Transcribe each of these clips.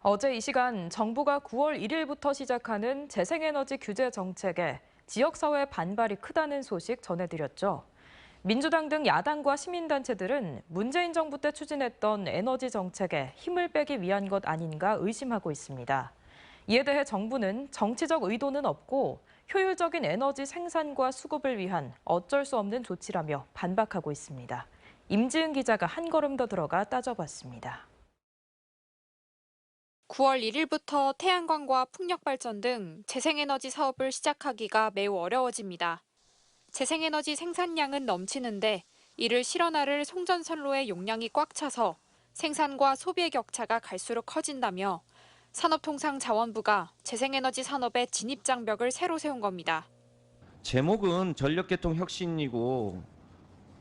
어제 이 시간 정부가 9월 1일부터 시작하는 재생에너지 규제 정책에 지역사회 반발이 크다는 소식 전해드렸죠. 민주당 등 야당과 시민단체들은 문재인 정부 때 추진했던 에너지 정책에 힘을 빼기 위한 것 아닌가 의심하고 있습니다. 이에 대해 정부는 정치적 의도는 없고 효율적인 에너지 생산과 수급을 위한 어쩔 수 없는 조치라며 반박하고 있습니다. 임지은 기자가 한 걸음 더 들어가 따져봤습니다. 9월 1일부터 태양광과 풍력발전 등 재생에너지 사업을 시작하기가 매우 어려워집니다. 재생에너지 생산량은 넘치는데 이를 실어나를 송전선로의 용량이 꽉 차서 생산과 소비의 격차가 갈수록 커진다며 산업통상자원부가 재생에너지 산업의 진입장벽을 새로 세운 겁니다. 제목은 전력계통 혁신이고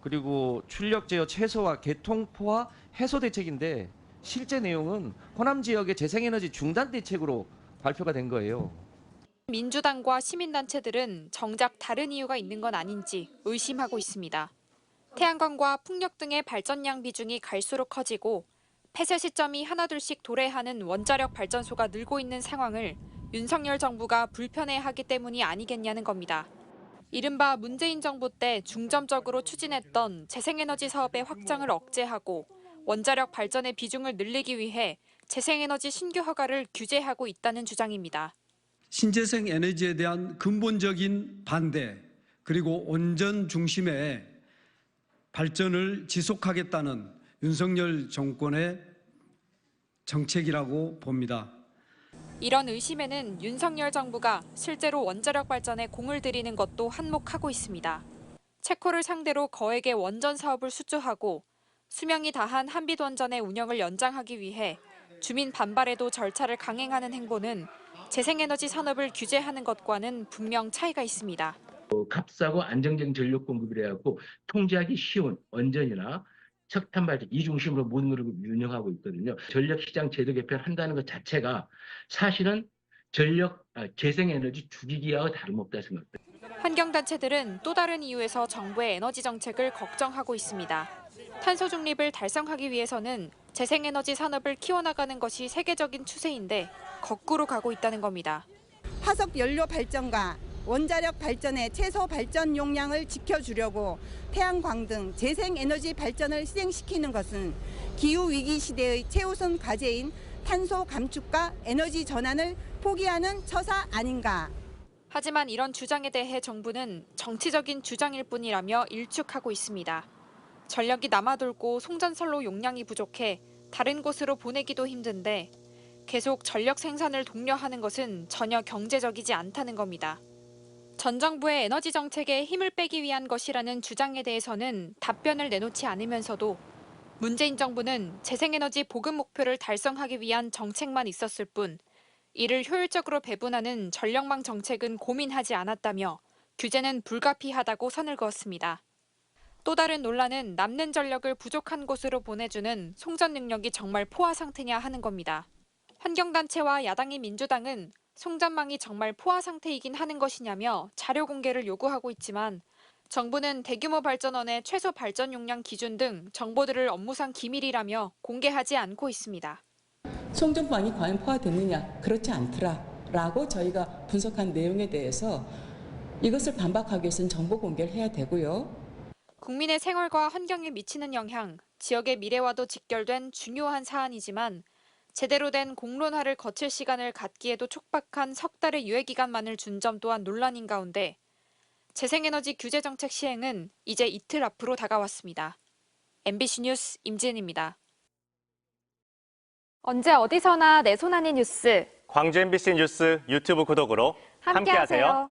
그리고 출력 제어 최소화, 개통포화 해소 대책인데 실제 내용은 호남 지역의 재생에너지 중단 대책으로 발표가 된 거예요. 민주당과 시민단체들은 정작 다른 이유가 있는 건 아닌지 의심하고 있습니다. 태양광과 풍력 등의 발전량 비중이 갈수록 커지고 폐쇄 시점이 하나둘씩 도래하는 원자력 발전소가 늘고 있는 상황을 윤석열 정부가 불편해하기 때문이 아니겠냐는 겁니다. 이른바 문재인 정부 때 중점적으로 추진했던 재생에너지 사업의 확장을 억제하고 원자력 발전의 비중을 늘리기 위해 재생에너지 신규 허가를 규제하고 있다는 주장입니다. 신재생 에너지에 대한 근본적인 반대, 그리고 온전 중심의 발전을 지속하겠다는 윤석열 정권의 정책이라고 봅니다. 이런 의심에는 윤석열 정부가 실제로 원자력 발전에 공을 들이는 것도 한몫하고 있습니다. 체코를 상대로 거액의 원전 사업을 수주하고 수명이 다한 한빛원전의 운영을 연장하기 위해 주민 반발에도 절차를 강행하는 행보는 재생에너지 산업을 규제하는 것과는 분명 차이가 있습니다. 값싸고 안정적인 전력 공급을 해갖고 통제하기 쉬운 원전이나 석탄 발전 이 중심으로 모든 걸 운영하고 있거든요. 전력 시장 제도 개편한다는 것 자체가 사실은 재생에너지 죽이기와 다름없다 생각합니다. 환경단체들은 또 다른 이유에서 정부의 에너지 정책을 걱정하고 있습니다. 탄소 중립을 달성하기 위해서는 재생에너지 산업을 키워나가는 것이 세계적인 추세인데 거꾸로 가고 있다는 겁니다. 화석 연료 발전과 원자력 발전의 최소 발전 용량을 지켜주려고 태양광 등 재생에너지 발전을 실행시키는 것은 기후위기 시대의 최우선 과제인 탄소 감축과 에너지 전환을 포기하는 처사 아닌가. 하지만 이런 주장에 대해 정부는 정치적인 주장일 뿐이라며 일축하고 있습니다. 전력이 남아돌고 송전선로 용량이 부족해 다른 곳으로 보내기도 힘든데 계속 전력 생산을 독려하는 것은 전혀 경제적이지 않다는 겁니다. 전 정부의 에너지 정책에 힘을 빼기 위한 것이라는 주장에 대해서는 답변을 내놓지 않으면서도 문재인 정부는 재생에너지 보급 목표를 달성하기 위한 정책만 있었을 뿐 이를 효율적으로 배분하는 전력망 정책은 고민하지 않았다며 규제는 불가피하다고 선을 그었습니다. 또 다른 논란은 남는 전력을 부족한 곳으로 보내주는 송전 능력이 정말 포화 상태냐 하는 겁니다. 환경단체와 야당인 민주당은 송전망이 정말 포화 상태이긴 하는 것이냐며 자료 공개를 요구하고 있지만 정부는 대규모 발전원의 최소 발전 용량 기준 등 정보들을 업무상 기밀이라며 공개하지 않고 있습니다. 송전망이 과연 포화됐느냐? 그렇지 않더라라고 저희가 분석한 내용에 대해서 이것을 반박하기 위해서는 정보 공개를 해야 되고요. 국민의 생활과 환경에 미치는 영향, 지역의 미래와도 직결된 중요한 사안이지만 제대로 된 공론화를 거칠 시간을 갖기에도 촉박한 석 달의 유예기간만을 준 점 또한 논란인 가운데 재생에너지 규제 정책 시행은 이제 이틀 앞으로 다가왔습니다. MBC 뉴스 임지은입니다. 언제 어디서나 내 손 안의 뉴스. 광주 MBC 뉴스 유튜브 구독으로 함께하세요.